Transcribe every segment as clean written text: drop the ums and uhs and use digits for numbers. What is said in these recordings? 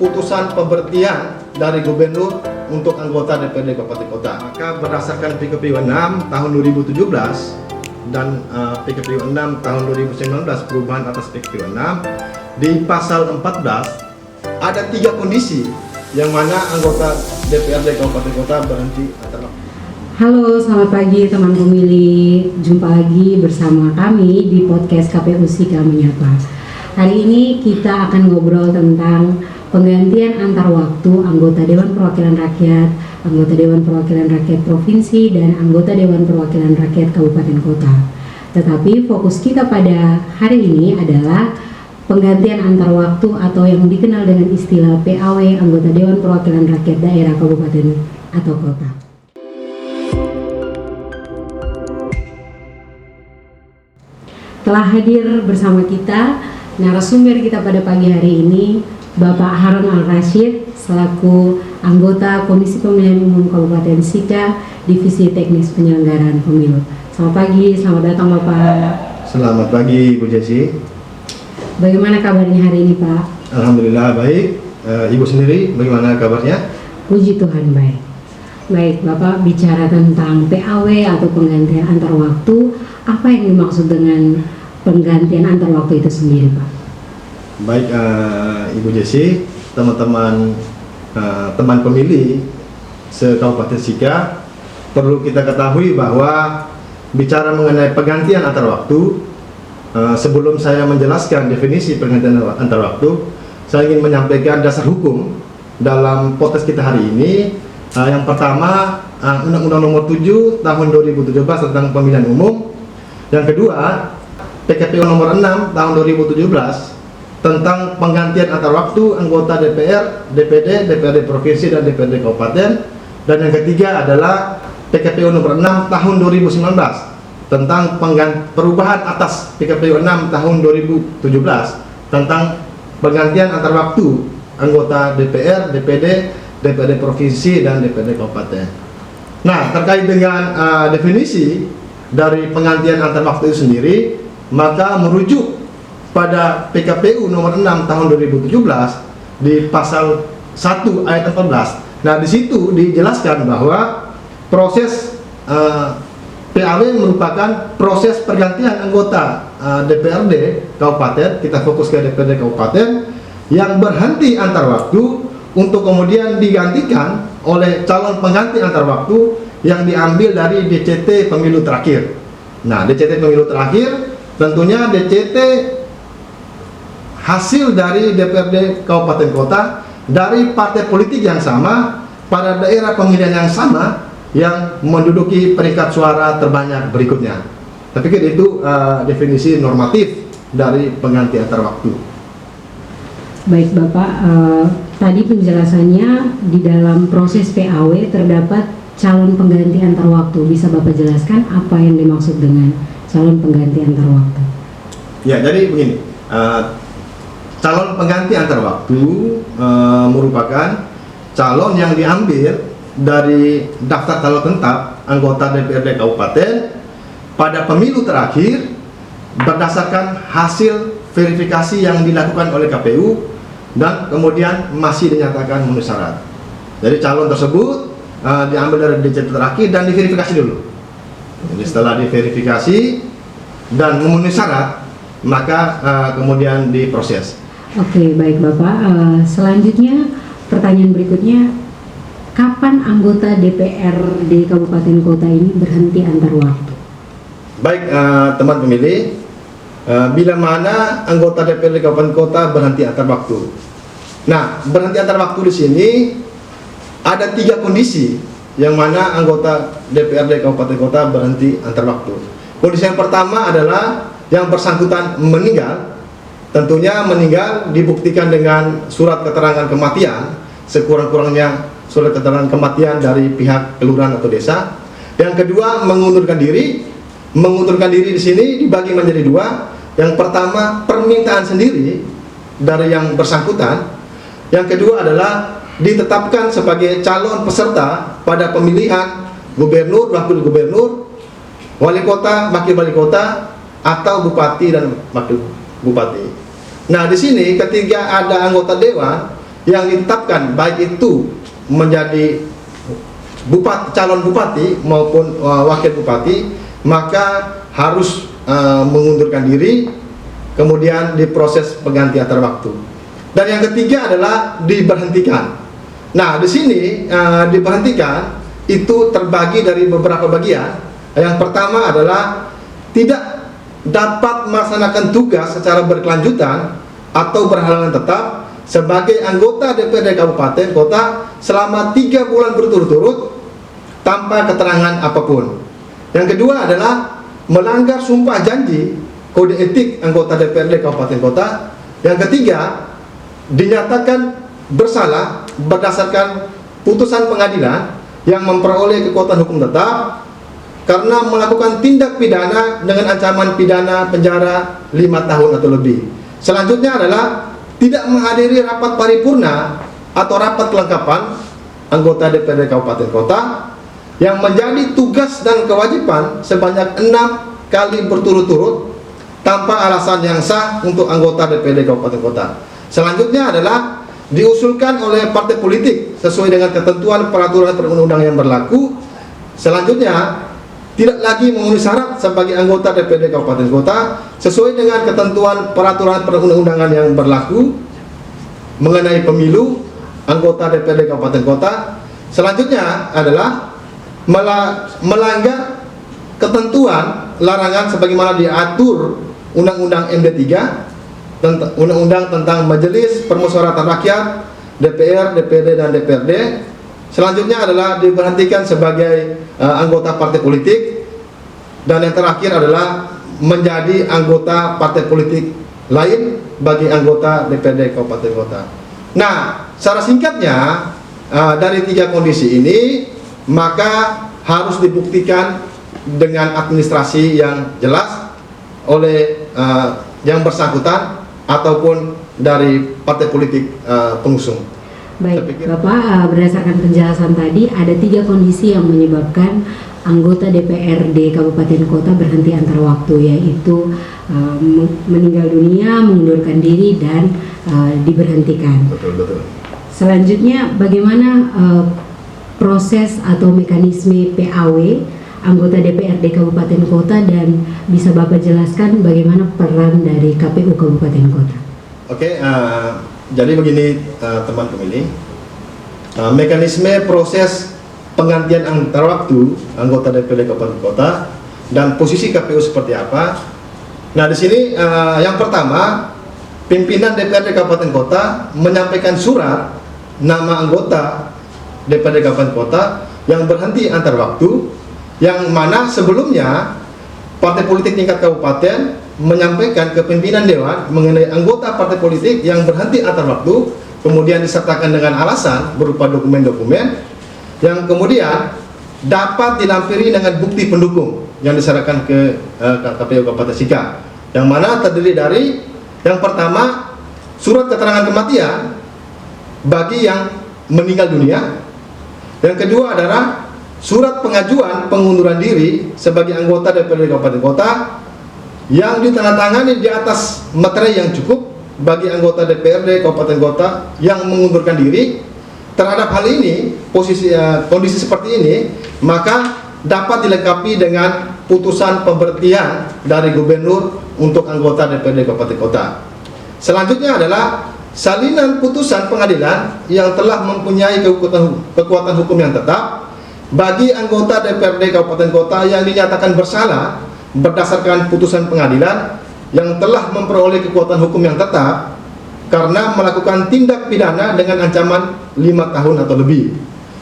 putusan pemberhentian dari gubernur untuk anggota DPRD Kabupaten Kota. Maka berdasarkan PKPU 6 tahun 2017 dan PKPU 6 tahun 2019 perubahan atas PKPU 6, di pasal 14 ada 3 kondisi yang mana anggota DPRD Kabupaten Kota berhenti antar waktu. Halo, selamat pagi teman pemilih. Jumpa lagi bersama kami di podcast KPU Sika Menyapa. Hari ini kita akan ngobrol tentang penggantian antar waktu anggota Dewan Perwakilan Rakyat, anggota Dewan Perwakilan Rakyat Provinsi, dan anggota Dewan Perwakilan Rakyat Kabupaten Kota. Tetapi fokus kita pada hari ini adalah penggantian antar waktu atau yang dikenal dengan istilah PAW anggota Dewan Perwakilan Rakyat Daerah Kabupaten atau Kota. Telah hadir bersama kita narasumber kita pada pagi hari ini, Bapak Harun Al-Rashid selaku anggota Komisi Pemilihan Umum Kabupaten Sika, Divisi Teknis Penyelenggaraan Pemilu. Selamat pagi, selamat datang Bapak. Selamat pagi Bu Jesi. Bagaimana kabarnya hari ini Pak? Alhamdulillah baik. Ibu sendiri bagaimana kabarnya? Puji Tuhan baik. Baik, Bapak bicara tentang PAW atau penggantian antar waktu. Apa yang dimaksud dengan penggantian antar waktu itu sendiri Pak? Baik Ibu Jesi, teman-teman teman pemilih se-Kabupaten Sika, perlu kita ketahui bahwa bicara mengenai penggantian antar waktu, sebelum saya menjelaskan definisi penggantian antar waktu, saya ingin menyampaikan dasar hukum dalam podcast kita hari ini. Yang pertama, Undang-Undang Nomor 7 Tahun 2017 tentang Pemilihan Umum. Yang kedua, PKPU Nomor 6 Tahun 2017 tentang penggantian antar waktu anggota DPR, DPD, DPRD Provinsi, dan DPRD Kabupaten. Dan yang ketiga adalah PKPU Nomor 6 Tahun 2019 tentang perubahan atas PKPU 6 Tahun 2017 tentang penggantian antar waktu anggota DPR, DPD, DPRD Provinsi, dan DPRD Kabupaten. Nah, terkait dengan definisi dari penggantian antar waktu itu sendiri, maka merujuk pada PKPU Nomor 6 Tahun 2017 di pasal 1 ayat 14. Nah, di situ dijelaskan bahwa proses PAW merupakan proses pergantian anggota DPRD Kabupaten, kita fokus ke DPRD Kabupaten, yang berhenti antar waktu untuk kemudian digantikan oleh calon pengganti antar waktu yang diambil dari DCT pemilu terakhir. Nah, DCT pemilu terakhir tentunya DCT hasil dari DPRD Kabupaten Kota dari partai politik yang sama pada daerah pemilihan yang sama yang menduduki peringkat suara terbanyak berikutnya. Tapi itu definisi normatif dari pengganti antar waktu. Baik Bapak, tadi penjelasannya di dalam proses PAW terdapat calon pengganti antar waktu. Bisa Bapak jelaskan apa yang dimaksud dengan calon pengganti antar waktu? Ya, jadi begini, calon pengganti antar waktu merupakan calon yang diambil dari daftar calon tetap anggota DPRD Kabupaten pada pemilu terakhir berdasarkan hasil verifikasi yang dilakukan oleh KPU dan kemudian masih dinyatakan memenuhi syarat. Jadi calon tersebut diambil dari DCT terakhir dan diverifikasi dulu. Jadi setelah diverifikasi dan memenuhi syarat, maka kemudian diproses. Oke, baik Bapak. Selanjutnya pertanyaan berikutnya, kapan anggota DPR di Kabupaten Kota ini berhenti antar waktu? Baik teman pemilih, bila mana anggota DPRD Kabupaten Kota berhenti antar waktu. Nah, berhenti antar waktu di sini ada 3 kondisi yang mana anggota DPRD Kabupaten Kota berhenti antar waktu. Kondisi yang pertama adalah yang bersangkutan meninggal. Tentunya meninggal dibuktikan dengan surat keterangan kematian, sekurang-kurangnya surat keterangan kematian dari pihak kelurahan atau desa. Yang kedua, mengundurkan diri. Mengundurkan diri di sini dibagi menjadi 2. Yang pertama, permintaan sendiri dari yang bersangkutan. Yang kedua adalah ditetapkan sebagai calon peserta pada pemilihan gubernur, wakil gubernur, wali kota, wakil wali kota, atau bupati dan wakil bupati. Nah, di sini ketika ada anggota dewan yang ditetapkan baik itu menjadi calon bupati maupun wakil bupati, maka harus mengundurkan diri, kemudian diproses pengganti antar waktu. Dan yang ketiga adalah diberhentikan. Nah, di sini diberhentikan itu terbagi dari beberapa bagian. Yang pertama adalah tidak dapat melaksanakan tugas secara berkelanjutan atau berhalangan tetap sebagai anggota DPRD Kabupaten Kota selama 3 bulan berturut-turut tanpa keterangan apapun. Yang kedua adalah melanggar sumpah janji kode etik anggota DPRD Kabupaten Kota. Yang ketiga, dinyatakan bersalah berdasarkan putusan pengadilan yang memperoleh kekuatan hukum tetap karena melakukan tindak pidana dengan ancaman pidana penjara 5 tahun atau lebih. Selanjutnya adalah tidak menghadiri rapat paripurna atau rapat kelengkapan anggota DPRD Kabupaten Kota yang menjadi tugas dan kewajiban sebanyak 6 kali berturut-turut tanpa alasan yang sah untuk anggota DPRD Kabupaten Kota. Selanjutnya adalah diusulkan oleh partai politik sesuai dengan ketentuan peraturan perundang-undangan yang berlaku. Selanjutnya, tidak lagi memenuhi syarat sebagai anggota DPRD Kabupaten Kota sesuai dengan ketentuan peraturan perundang-undangan yang berlaku mengenai pemilu anggota DPRD Kabupaten Kota. Selanjutnya adalah melanggar ketentuan larangan sebagaimana diatur Undang-Undang MD 3, Undang-Undang tentang Majelis Permusyawaratan Rakyat, DPR, DPD, dan DPRD. Selanjutnya adalah diberhentikan sebagai anggota partai politik. Dan yang terakhir adalah menjadi anggota partai politik lain bagi anggota DPRD Kabupaten Kota. Nah, secara singkatnya dari 3 kondisi ini maka harus dibuktikan dengan administrasi yang jelas oleh yang bersangkutan ataupun dari partai politik pengusung. Baik, Bapak, berdasarkan penjelasan tadi ada 3 kondisi yang menyebabkan anggota DPRD Kabupaten Kota berhenti antar waktu, yaitu meninggal dunia, mengundurkan diri, dan diberhentikan. Betul. Selanjutnya, bagaimana proses atau mekanisme PAW anggota DPRD Kabupaten Kota, dan bisa Bapak jelaskan bagaimana peran dari KPU Kabupaten Kota? Oke, jadi begini teman pemilih, mekanisme proses penggantian antar waktu anggota DPRD Kabupaten Kota dan posisi KPU seperti apa. Nah, di sini yang pertama, pimpinan DPRD Kabupaten Kota menyampaikan surat nama anggota DPRD Kabupaten Kota yang berhenti antar waktu, yang mana sebelumnya partai politik tingkat kabupaten menyampaikan ke pimpinan dewan mengenai anggota partai politik yang berhenti antar waktu, kemudian disertakan dengan alasan berupa dokumen-dokumen yang kemudian dapat dilampiri dengan bukti pendukung yang diserahkan ke KPU Kabupaten Sika, yang mana terdiri dari yang pertama surat keterangan kematian bagi yang meninggal dunia, yang kedua adalah surat pengajuan pengunduran diri sebagai anggota DPRD Kabupaten Kota yang ditandatangani di atas materai yang cukup bagi anggota DPRD Kabupaten Kota yang mengundurkan diri. Terhadap hal ini, kondisi seperti ini, maka dapat dilengkapi dengan putusan pemberhentian dari gubernur untuk anggota DPRD Kabupaten Kota. Selanjutnya adalah salinan putusan pengadilan yang telah mempunyai kekuatan hukum yang tetap bagi anggota DPRD Kabupaten Kota yang dinyatakan bersalah berdasarkan putusan pengadilan yang telah memperoleh kekuatan hukum yang tetap karena melakukan tindak pidana dengan ancaman 5 tahun atau lebih.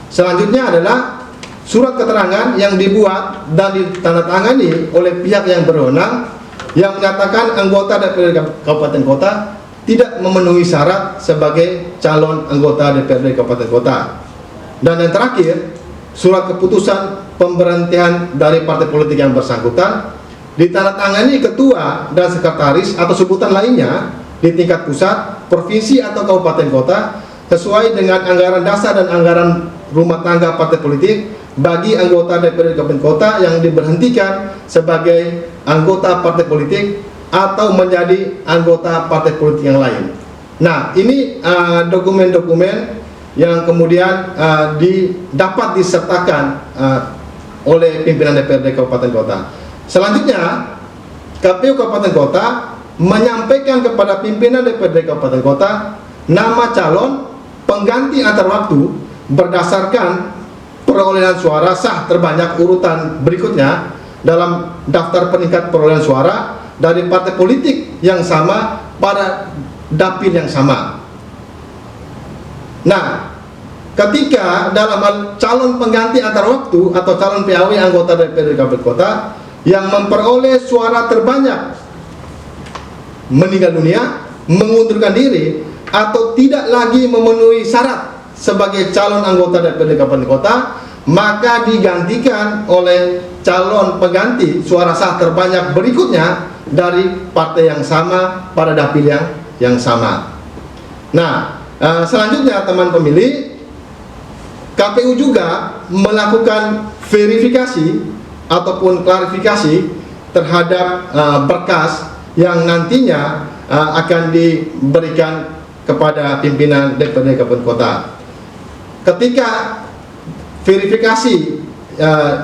Selanjutnya adalah surat keterangan yang dibuat dan ditandatangani oleh pihak yang berwenang yang menyatakan anggota DPRD Kabupaten Kota tidak memenuhi syarat sebagai calon anggota DPRD Kabupaten Kota. Dan yang terakhir, surat keputusan pemberhentian dari partai politik yang bersangkutan ditandatangani ketua dan sekretaris atau sebutan lainnya di tingkat pusat, provinsi atau kabupaten kota sesuai dengan anggaran dasar dan anggaran rumah tangga partai politik bagi anggota DPRD Kabupaten Kota yang diberhentikan sebagai anggota partai politik atau menjadi anggota partai politik yang lain. Nah, ini dokumen-dokumen yang kemudian dapat disertakan oleh pimpinan DPRD Kabupaten Kota. Selanjutnya, KPU Kabupaten Kota menyampaikan kepada pimpinan DPRD Kabupaten Kota nama calon pengganti antar waktu berdasarkan perolehan suara sah terbanyak urutan berikutnya dalam daftar peningkat perolehan suara dari partai politik yang sama pada dapil yang sama. Nah, ketika dalam hal calon pengganti antar waktu atau calon PAW anggota DPRD Kabupaten Kota yang memperoleh suara terbanyak meninggal dunia, mengundurkan diri, atau tidak lagi memenuhi syarat sebagai calon anggota DPRD Kabupaten Kota, maka digantikan oleh calon pengganti suara sah terbanyak berikutnya dari partai yang sama pada dapil yang sama. Nah, selanjutnya teman pemilih, KPU juga melakukan verifikasi ataupun klarifikasi terhadap berkas yang nantinya akan diberikan kepada pimpinan DPRD Kabupaten Kota. Ketika verifikasi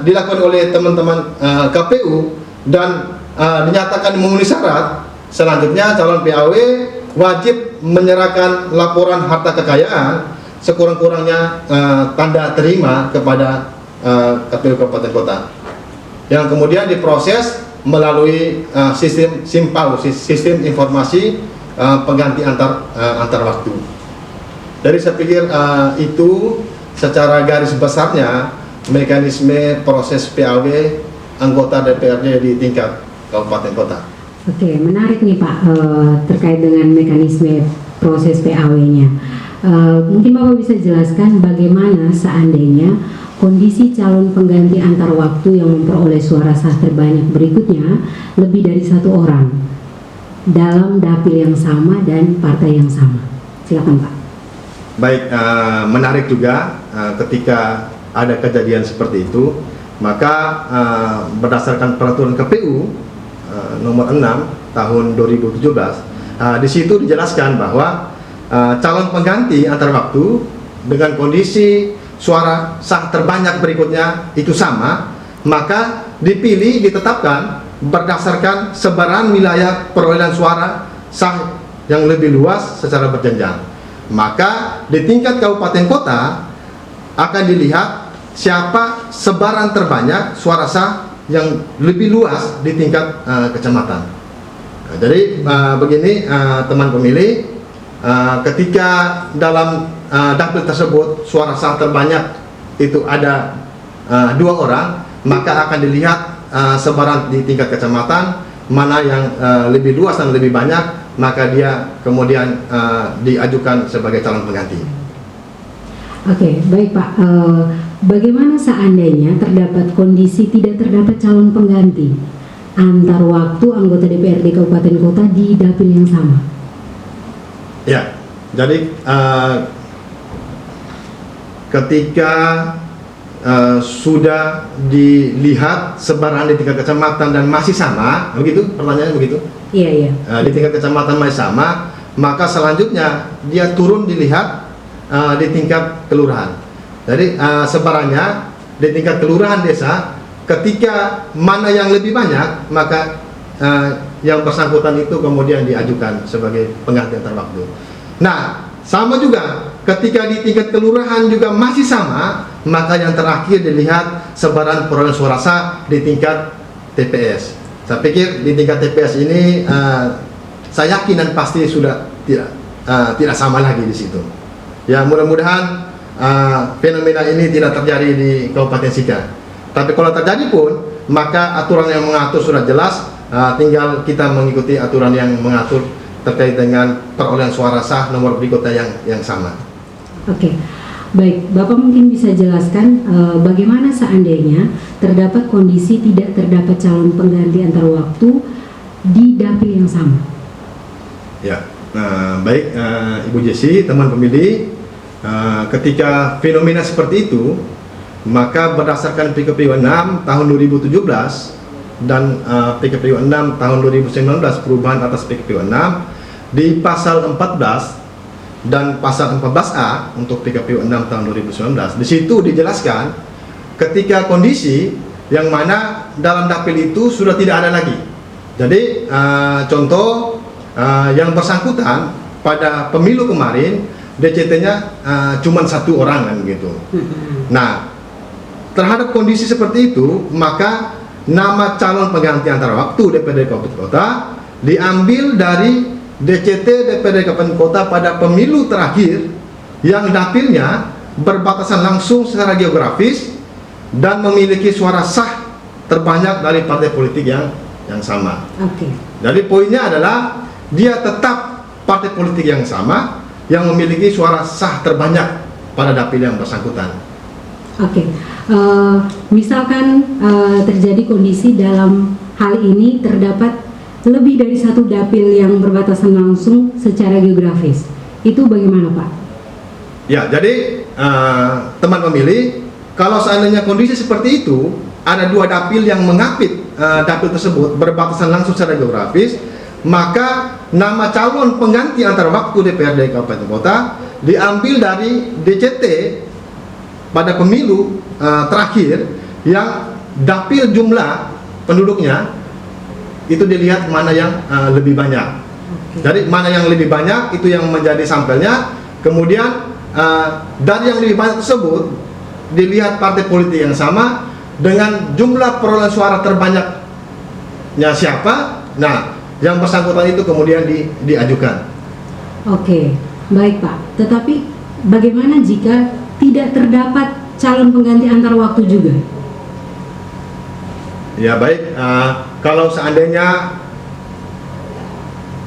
dilakukan oleh teman-teman KPU dan dinyatakan memenuhi syarat, selanjutnya calon PAW wajib menyerahkan laporan harta kekayaan sekurang-kurangnya tanda terima kepada KPU Kabupaten Kota, yang kemudian diproses melalui sistem SIMPAU, sistem informasi pengganti antar waktu. Jadi saya pikir itu secara garis besarnya mekanisme proses PAW anggota DPRD di tingkat kabupaten kota. Oke, menarik nih Pak, terkait dengan mekanisme proses PAW-nya. Mungkin Bapak bisa jelaskan bagaimana seandainya kondisi calon pengganti antar waktu yang memperoleh suara sah terbanyak berikutnya lebih dari satu orang dalam dapil yang sama dan partai yang sama. Silakan Pak. Baik, menarik juga ketika ada kejadian seperti itu, maka berdasarkan peraturan KPU nomor 6 tahun 2017, di situ dijelaskan bahwa calon pengganti antar waktu dengan kondisi suara sah terbanyak berikutnya itu sama, maka ditetapkan berdasarkan sebaran wilayah perolehan suara sah yang lebih luas secara berjenjang. Maka di tingkat kabupaten kota akan dilihat siapa sebaran terbanyak suara sah yang lebih luas di tingkat kecamatan. Nah, jadi begini teman pemilih, ketika dalam dapil tersebut suara sah terbanyak itu ada 2 orang, maka akan dilihat sebaran di tingkat kecamatan mana yang lebih luas dan lebih banyak, maka dia kemudian diajukan sebagai calon pengganti. Oke, baik Pak. Bagaimana seandainya terdapat kondisi tidak terdapat calon pengganti antar waktu anggota DPRD Kabupaten Kota di dapil yang sama? Ya, jadi ketika sudah dilihat sebaran di tingkat kecamatan dan masih sama, begitu pertanyaannya begitu? Iya. Di tingkat kecamatan masih sama, maka selanjutnya dia turun dilihat di tingkat kelurahan. Jadi sebarannya di tingkat kelurahan desa, ketika mana yang lebih banyak, maka yang bersangkutan itu kemudian diajukan sebagai pengganti antar waktu. Nah, sama juga ketika di tingkat kelurahan juga masih sama, maka yang terakhir dilihat sebaran perolehan suara sah di tingkat TPS. Saya pikir di tingkat TPS ini saya yakin dan pasti sudah tidak sama lagi di situ. Ya, mudah-mudahan fenomena ini tidak terjadi di Kabupaten Sika. Tapi kalau terjadi pun, maka aturan yang mengatur sudah jelas, tinggal kita mengikuti aturan yang mengatur terkait dengan perolehan suara sah nomor berikutnya yang sama. Oke, baik. Bapak mungkin bisa jelaskan bagaimana seandainya terdapat kondisi tidak terdapat calon pengganti antar waktu di dapil yang sama? Ya, baik Ibu Jesi, teman pemilih, ketika fenomena seperti itu, maka berdasarkan PKPU 6 tahun 2017 dan PKPU 6 tahun 2019 perubahan atas PKPU 6, di pasal 14 dan pasal 14A untuk PKPU 6 tahun 2019. Di situ dijelaskan ketika kondisi yang mana dalam dapil itu sudah tidak ada lagi. Jadi contoh yang bersangkutan pada pemilu kemarin DCT-nya cuma 1 orang kan gitu. Nah, terhadap kondisi seperti itu, maka nama calon pengganti antara waktu DPRD Kabupaten Kota diambil dari DCT DPRD Kabupaten Kota pada pemilu terakhir yang dapilnya berbatasan langsung secara geografis dan memiliki suara sah terbanyak dari partai politik yang sama. Oke. Jadi poinnya adalah dia tetap partai politik yang sama yang memiliki suara sah terbanyak pada dapil yang bersangkutan. Oke. Misalkan terjadi kondisi dalam hal ini terdapat lebih dari 1 dapil yang berbatasan langsung secara geografis, itu bagaimana Pak? Ya, jadi teman pemilih, kalau seandainya kondisi seperti itu, ada 2 dapil yang mengapit dapil tersebut berbatasan langsung secara geografis, maka nama calon pengganti antara waktu DPRD Kabupaten Kota diambil dari DCT pada pemilu terakhir yang dapil jumlah penduduknya itu dilihat mana yang lebih banyak. Jadi mana yang lebih banyak itu yang menjadi sampelnya. Kemudian dari yang lebih banyak tersebut dilihat partai politik yang sama dengan jumlah perolehan suara terbanyaknya siapa. Nah, yang bersangkutan itu kemudian diajukan. Oke, baik Pak. Tetapi bagaimana jika tidak terdapat calon pengganti antar waktu juga? Ya baik, kalau seandainya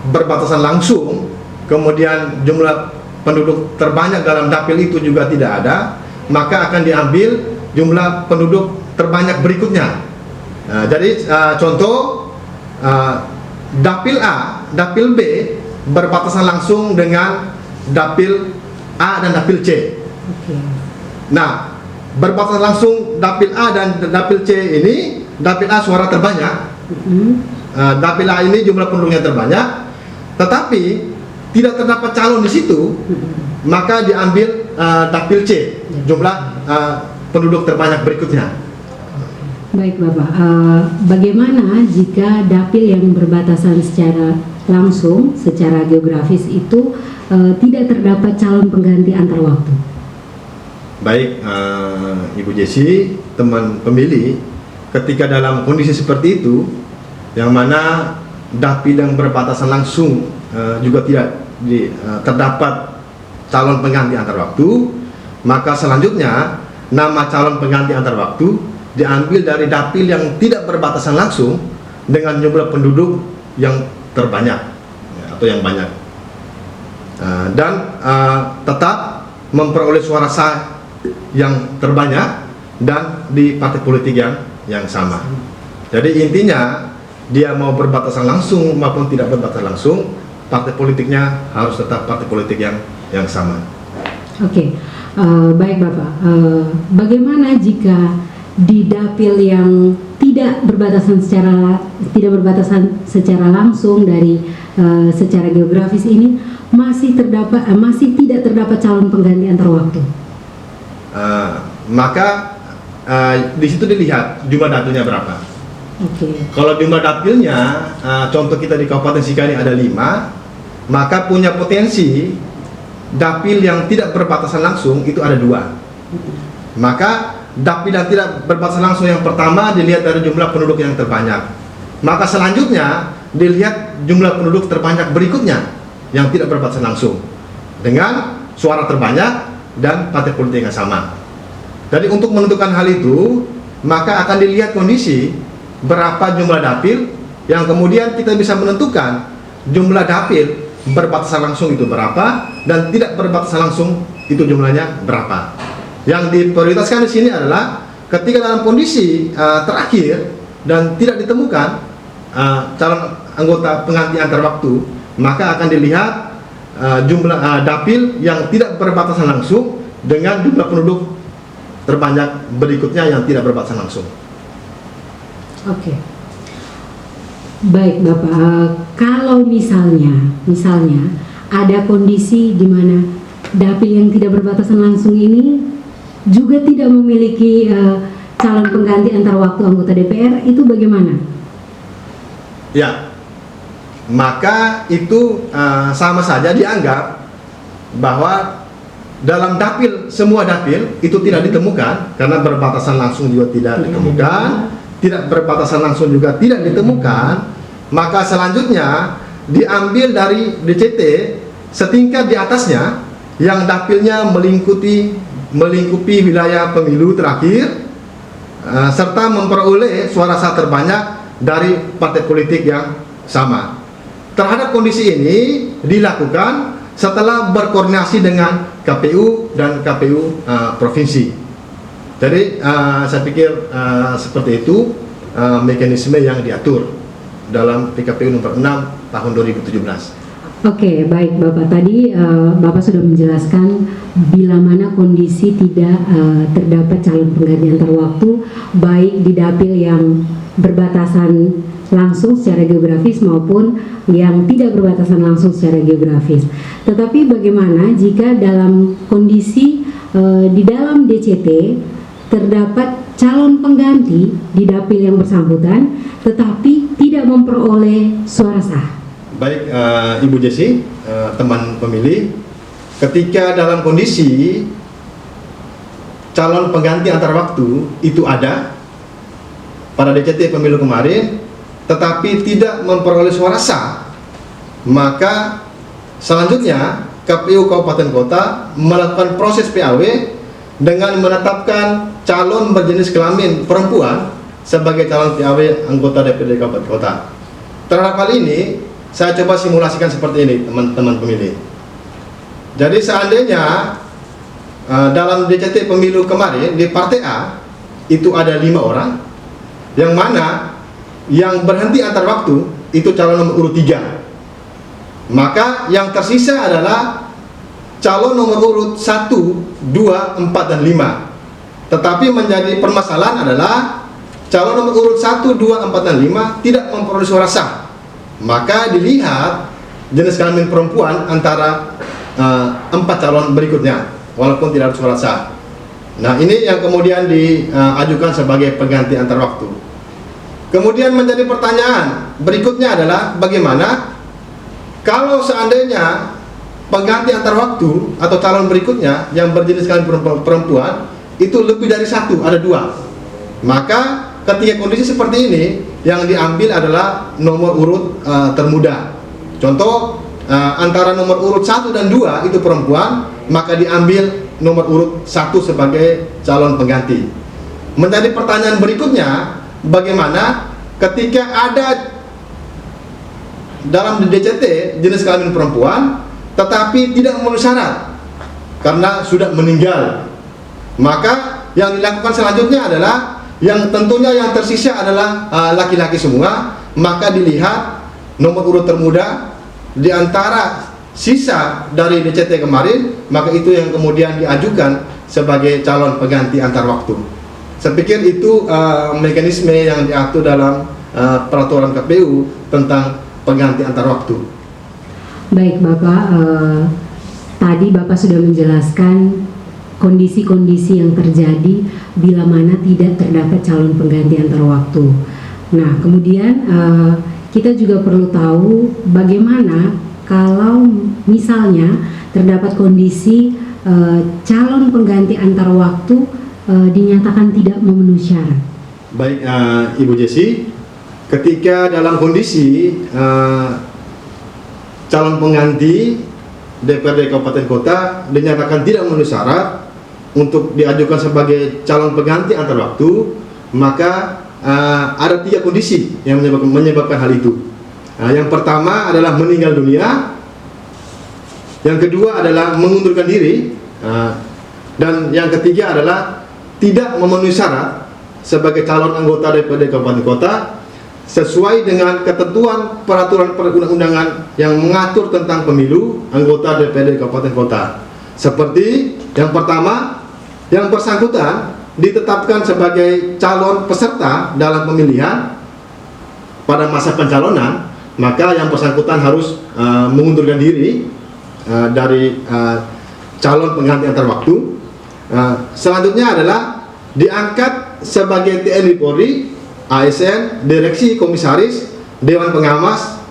berbatasan langsung, kemudian jumlah penduduk terbanyak dalam dapil itu juga tidak ada, maka akan diambil jumlah penduduk terbanyak berikutnya. Jadi contoh, dapil A, dapil B berbatasan langsung dengan dapil A dan dapil C. Nah, berbatasan langsung dapil A dan dapil C ini, dapil A suara terbanyak, dapil A ini jumlah penduduknya terbanyak, tetapi tidak terdapat calon di situ, maka diambil dapil C, jumlah penduduk terbanyak berikutnya. Baik Bapak, bagaimana jika dapil yang berbatasan secara langsung, secara geografis itu tidak terdapat calon pengganti antar waktu? Baik, Ibu Jessi, teman pemilih, ketika dalam kondisi seperti itu, yang mana dapil yang berbatasan langsung juga tidak terdapat calon pengganti antar waktu, maka selanjutnya nama calon pengganti antar waktu diambil dari dapil yang tidak berbatasan langsung dengan jumlah penduduk yang terbanyak atau yang banyak, dan tetap memperoleh suara sah yang terbanyak dan di partai politik yang sama. Jadi intinya dia mau berbatasan langsung maupun tidak berbatasan langsung, partai politiknya harus tetap partai politik yang sama. Oke, baik Bapak. Bagaimana jika di dapil yang tidak berbatasan secara langsung dari secara geografis ini masih tidak terdapat calon pengganti antar waktu? Maka di situ dilihat jumlah dapilnya berapa. Kalau jumlah dapilnya, contoh kita di Kabupaten Sika ini ada 5, maka punya potensi dapil yang tidak berbatasan langsung itu ada 2. Maka dapil yang tidak berbatasan langsung yang pertama dilihat dari jumlah penduduk yang terbanyak. Maka selanjutnya dilihat jumlah penduduk terbanyak berikutnya yang tidak berbatasan langsung dengan suara terbanyak dan partai politik yang sama. Jadi untuk menentukan hal itu, maka akan dilihat kondisi berapa jumlah dapil yang kemudian kita bisa menentukan jumlah dapil berbatasan langsung itu berapa dan tidak berbatasan langsung itu jumlahnya berapa. Yang diprioritaskan di sini adalah ketika dalam kondisi terakhir dan tidak ditemukan calon anggota pengganti antar waktu, maka akan dilihat jumlah dapil yang tidak berbatasan langsung dengan jumlah penduduk terbanyak berikutnya yang tidak berbatasan langsung. Oke. Baik Bapak, kalau misalnya ada kondisi di mana dapil yang tidak berbatasan langsung ini juga tidak memiliki calon pengganti antar waktu anggota DPR, itu bagaimana? Ya, maka itu sama saja dianggap bahwa dalam dapil, semua dapil itu tidak ditemukan, karena berbatasan langsung juga tidak ditemukan, tidak berbatasan langsung juga tidak ditemukan, maka selanjutnya diambil dari DCT setingkat di atasnya yang dapilnya melingkupi wilayah pemilu terakhir, serta memperoleh suara sah terbanyak dari partai politik yang sama. Terhadap kondisi ini dilakukan setelah berkoordinasi dengan KPU dan KPU provinsi. Jadi saya pikir seperti itu mekanisme yang diatur dalam PKPU nomor 6 tahun 2017. Oke, baik Bapak. Tadi Bapak sudah menjelaskan bila mana kondisi tidak terdapat calon pengganti antar waktu, baik di dapil yang berbatasan langsung secara geografis maupun yang tidak berbatasan langsung secara geografis. Tetapi bagaimana jika dalam kondisi di dalam DCT terdapat calon pengganti di dapil yang bersangkutan tetapi tidak memperoleh suara sah? Baik, Ibu Jesi, teman pemilih, ketika dalam kondisi calon pengganti antar waktu itu ada pada DCT pemilu kemarin, tetapi tidak memperoleh suara sah, maka selanjutnya KPU Kabupaten Kota melakukan proses PAW dengan menetapkan calon berjenis kelamin perempuan sebagai calon PAW anggota DPRD Kabupaten Kota. Terhadap hal ini, saya coba simulasikan seperti ini, teman-teman pemilih. Jadi seandainya dalam DCT pemilu kemarin di Partai A itu ada 5 orang, yang mana yang berhenti antar waktu itu calon nomor urut 3. Maka yang tersisa adalah calon nomor urut 1, 2, 4, dan 5. Tetapi menjadi permasalahan adalah calon nomor urut 1, 2, 4, dan 5 tidak memperoleh suara sah. Maka dilihat jenis kelamin perempuan antara 4 calon berikutnya, walaupun tidak ada suara sah. Nah, ini yang kemudian diajukan sebagai pengganti antar waktu. Kemudian menjadi pertanyaan berikutnya adalah bagaimana kalau seandainya pengganti antar waktu atau calon berikutnya yang berjenis kelamin perempuan itu lebih dari 1, ada 2. Maka ketika kondisi seperti ini, yang diambil adalah nomor urut termuda. Contoh, antara nomor urut 1 dan 2 itu perempuan, maka diambil nomor urut 1 sebagai calon pengganti. Menjadi pertanyaan berikutnya, bagaimana ketika ada dalam DCT jenis kelamin perempuan tetapi tidak memenuhi syarat karena sudah meninggal, maka yang dilakukan selanjutnya adalah yang tentunya yang tersisa adalah laki-laki semua, maka dilihat nomor urut termuda di antara sisa dari DCT kemarin, maka itu yang kemudian diajukan sebagai calon pengganti antar waktu. Saya pikir itu mekanisme yang diatur dalam peraturan KPU tentang pengganti antar waktu. Baik Bapak, tadi Bapak sudah menjelaskan kondisi-kondisi yang terjadi bila mana tidak terdapat calon pengganti antar waktu. Nah, kemudian kita juga perlu tahu bagaimana kalau misalnya terdapat kondisi calon pengganti antar waktu dinyatakan tidak memenuhi syarat. Baik, Ibu Jesi, ketika dalam kondisi calon pengganti DPRD Kabupaten Kota dinyatakan tidak memenuhi syarat untuk diajukan sebagai calon pengganti antar waktu, maka ada 3 kondisi yang menyebabkan hal itu. Yang pertama adalah meninggal dunia, yang kedua adalah mengundurkan diri, dan yang ketiga adalah tidak memenuhi syarat sebagai calon anggota DPRD Kabupaten Kota sesuai dengan ketentuan peraturan perundang-undangan yang mengatur tentang pemilu anggota DPRD Kabupaten Kota. Seperti yang pertama, yang bersangkutan ditetapkan sebagai calon peserta dalam pemilihan pada masa pencalonan, maka yang bersangkutan harus mengundurkan diri dari calon pengganti antar waktu. Selanjutnya adalah diangkat sebagai TNI Polri, ASN, direksi, komisaris, dewan pengawas,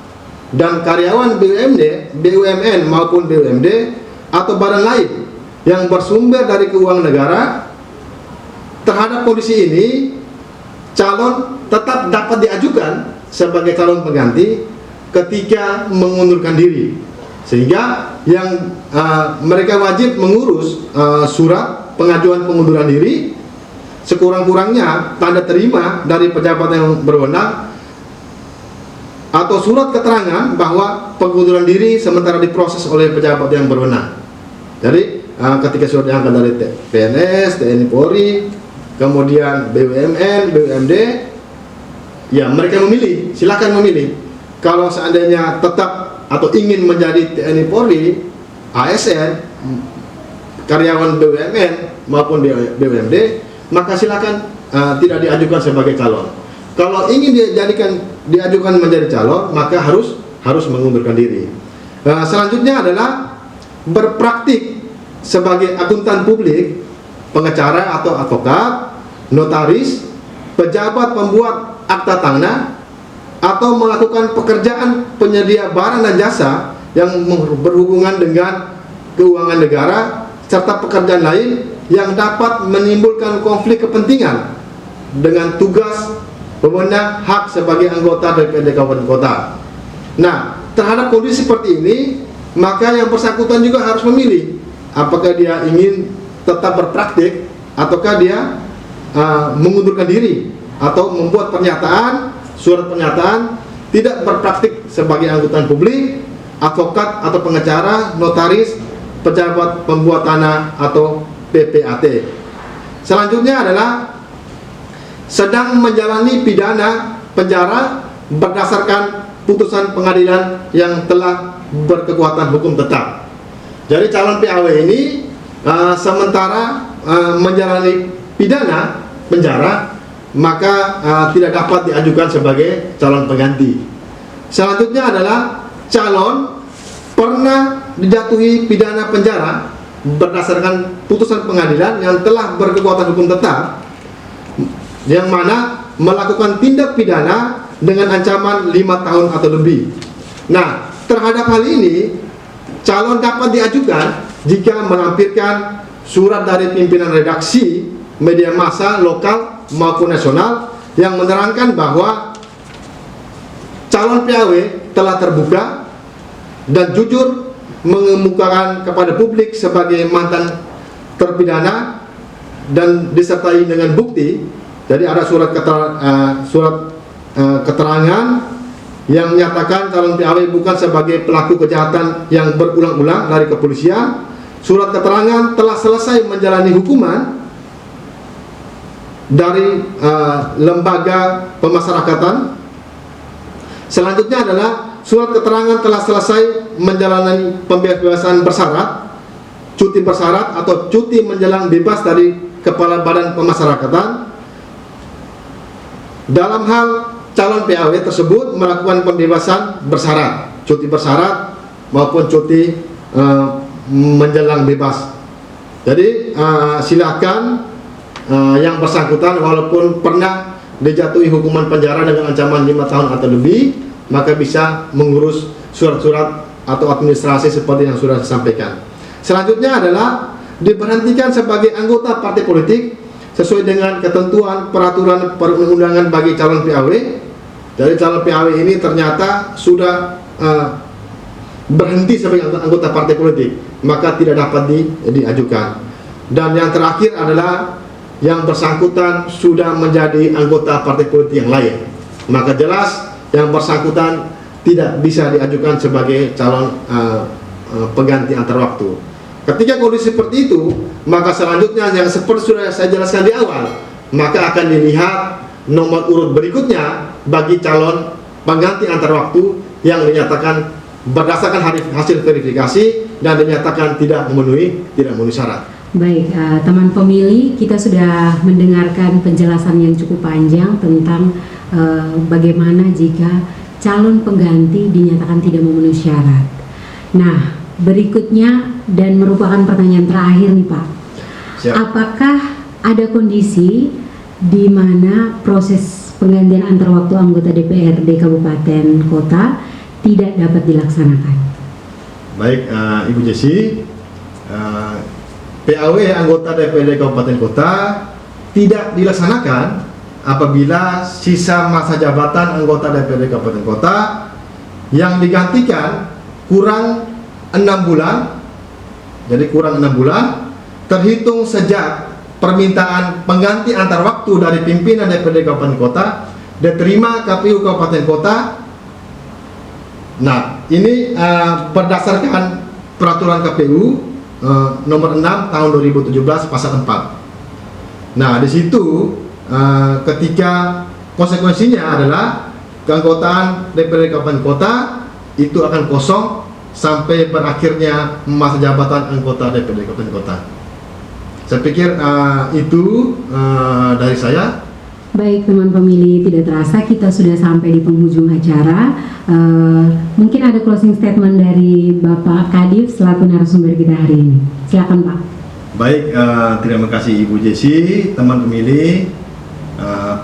dan karyawan BUMD, BUMN maupun BUMD atau badan lain yang bersumber dari keuangan negara. Terhadap kondisi ini, calon tetap dapat diajukan sebagai calon pengganti ketika mengundurkan diri, sehingga yang mereka wajib mengurus surat pengajuan pengunduran diri, sekurang-kurangnya tanda terima dari pejabat yang berwenang, atau surat keterangan bahwa pengunduran diri sementara diproses oleh pejabat yang berwenang. Jadi ketika surat diangkat dari PNS, TNI Polri, kemudian BUMN, BUMD, ya mereka memilih, silakan memilih. Kalau seandainya tetap atau ingin menjadi TNI Polri, ASN, karyawan BUMN maupun BUMD, maka silakan tidak diajukan sebagai calon. Kalau ingin diajukan menjadi calon, maka harus mengundurkan diri. Selanjutnya adalah berpraktik sebagai akuntan publik, pengacara atau advokat, notaris, pejabat pembuat akta tanah, atau melakukan pekerjaan penyedia barang dan jasa yang berhubungan dengan keuangan negara, serta pekerjaan lain yang dapat menimbulkan konflik kepentingan dengan tugas, wewenang, hak sebagai anggota DPRD Kabupaten Kota. Nah, terhadap kondisi seperti ini, maka yang bersangkutan juga harus memilih apakah dia ingin tetap berpraktik ataukah dia mengundurkan diri atau membuat pernyataan, surat pernyataan tidak berpraktik sebagai anggota publik, advokat atau pengacara, notaris, pejabat pembuat tanah atau PPAT. Selanjutnya adalah sedang menjalani pidana penjara berdasarkan putusan pengadilan yang telah berkekuatan hukum tetap. Jadi calon PAW ini sementara menjalani pidana penjara, maka tidak dapat diajukan sebagai calon pengganti. Selanjutnya adalah calon pernah dijatuhi pidana penjara berdasarkan putusan pengadilan yang telah berkekuatan hukum tetap, yang mana melakukan tindak pidana dengan ancaman 5 tahun atau lebih. Nah, terhadap hal ini, calon dapat diajukan jika melampirkan surat dari pimpinan redaksi media massa lokal maupun nasional yang menerangkan bahwa calon PAW telah terbuka dan jujur mengemukakan kepada publik sebagai mantan terpidana dan disertai dengan bukti. Jadi ada surat keterangan yang menyatakan calon PAW bukan sebagai pelaku kejahatan yang berulang-ulang dari kepolisian. Surat keterangan telah selesai menjalani hukuman dari lembaga pemasyarakatan. Selanjutnya adalah surat keterangan telah selesai menjalani pembebasan bersyarat, cuti bersyarat atau cuti menjelang bebas dari kepala badan pemasyarakatan. Dalam hal calon PAW tersebut melakukan pembebasan bersyarat, cuti bersyarat maupun cuti menjelang bebas. Jadi silakan yang bersangkutan walaupun pernah dijatuhi hukuman penjara dengan ancaman 5 tahun atau lebih, maka bisa mengurus surat-surat atau administrasi seperti yang sudah disampaikan. Selanjutnya adalah diberhentikan sebagai anggota partai politik sesuai dengan ketentuan peraturan perundang-undangan bagi calon PAW. Jadi calon PAW ini ternyata sudah berhenti sebagai anggota partai politik, maka tidak dapat diajukan. Dan yang terakhir adalah yang bersangkutan sudah menjadi anggota partai politik yang lain, maka jelas yang bersangkutan tidak bisa diajukan sebagai calon pengganti antar waktu. Ketika kondisi seperti itu, maka selanjutnya yang seperti sudah saya jelaskan di awal, maka akan dilihat nomor urut berikutnya bagi calon pengganti antar waktu yang dinyatakan berdasarkan hasil verifikasi dan dinyatakan tidak memenuhi syarat. Baik, teman pemilih, kita sudah mendengarkan penjelasan yang cukup panjang tentang bagaimana jika calon pengganti dinyatakan tidak memenuhi syarat. Nah, berikutnya dan merupakan pertanyaan terakhir nih Pak. Siap. Apakah ada kondisi di mana proses penggantian antar waktu anggota DPRD Kabupaten Kota tidak dapat dilaksanakan? Baik, Ibu Jesi, PAW anggota DPRD Kabupaten Kota tidak dilaksanakan apabila sisa masa jabatan anggota DPRD Kabupaten Kota yang digantikan kurang 6 bulan, jadi kurang 6 bulan terhitung sejak permintaan pengganti antar waktu dari pimpinan DPRD Kabupaten Kota diterima KPU Kabupaten Kota. Nah, ini berdasarkan peraturan KPU nomor 6 tahun 2017 pasal 4. Nah, di situ ketika konsekuensinya adalah keanggotaan DPRD Kabupaten Kota itu akan kosong sampai berakhirnya masa jabatan anggota DPRD Kabupaten Kota. Saya pikir itu dari saya. Baik teman pemilih, tidak terasa kita sudah sampai di penghujung acara. Mungkin ada closing statement dari Bapak Kadif selaku narasumber kita hari ini. Silakan Pak. Baik, terima kasih Ibu Jesi. Teman pemilih,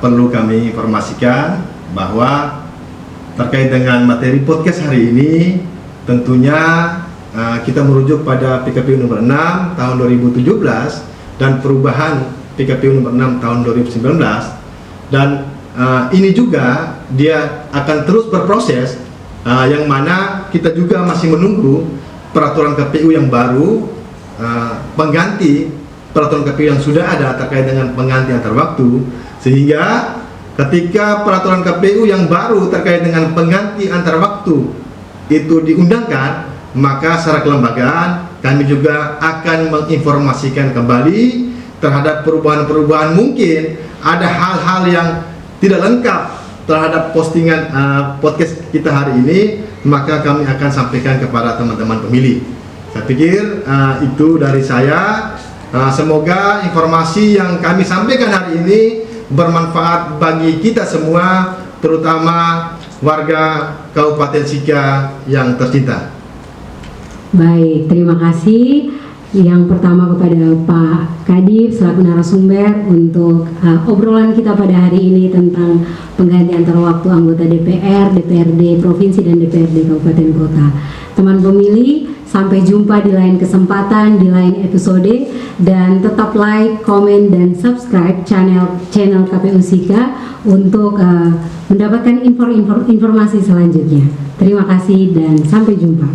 perlu kami informasikan bahwa terkait dengan materi podcast hari ini, tentunya kita merujuk pada PKPU nomor 6 tahun 2017 dan perubahan PKPU nomor 6 tahun 2019, dan ini juga dia akan terus berproses, yang mana kita juga masih menunggu peraturan KPU yang baru pengganti peraturan KPU yang sudah ada terkait dengan pengganti antar waktu, sehingga ketika peraturan KPU yang baru terkait dengan pengganti antar waktu itu diundangkan, maka secara kelembagaan kami juga akan menginformasikan kembali terhadap perubahan-perubahan. Mungkin ada hal-hal yang tidak lengkap terhadap postingan podcast kita hari ini, maka kami akan sampaikan kepada teman-teman pemilih. Saya pikir itu dari saya. Semoga informasi yang kami sampaikan hari ini bermanfaat bagi kita semua, terutama warga Kabupaten Sika yang tercinta. Baik, terima kasih. Yang pertama kepada Pak Kadif selaku narasumber untuk obrolan kita pada hari ini tentang penggantian antar waktu anggota DPR, DPRD Provinsi dan DPRD Kabupaten Kota. Teman pemilih, sampai jumpa di lain kesempatan, di lain episode, dan tetap like, komen, dan subscribe channel KPU Sika untuk mendapatkan informasi selanjutnya. Terima kasih dan sampai jumpa.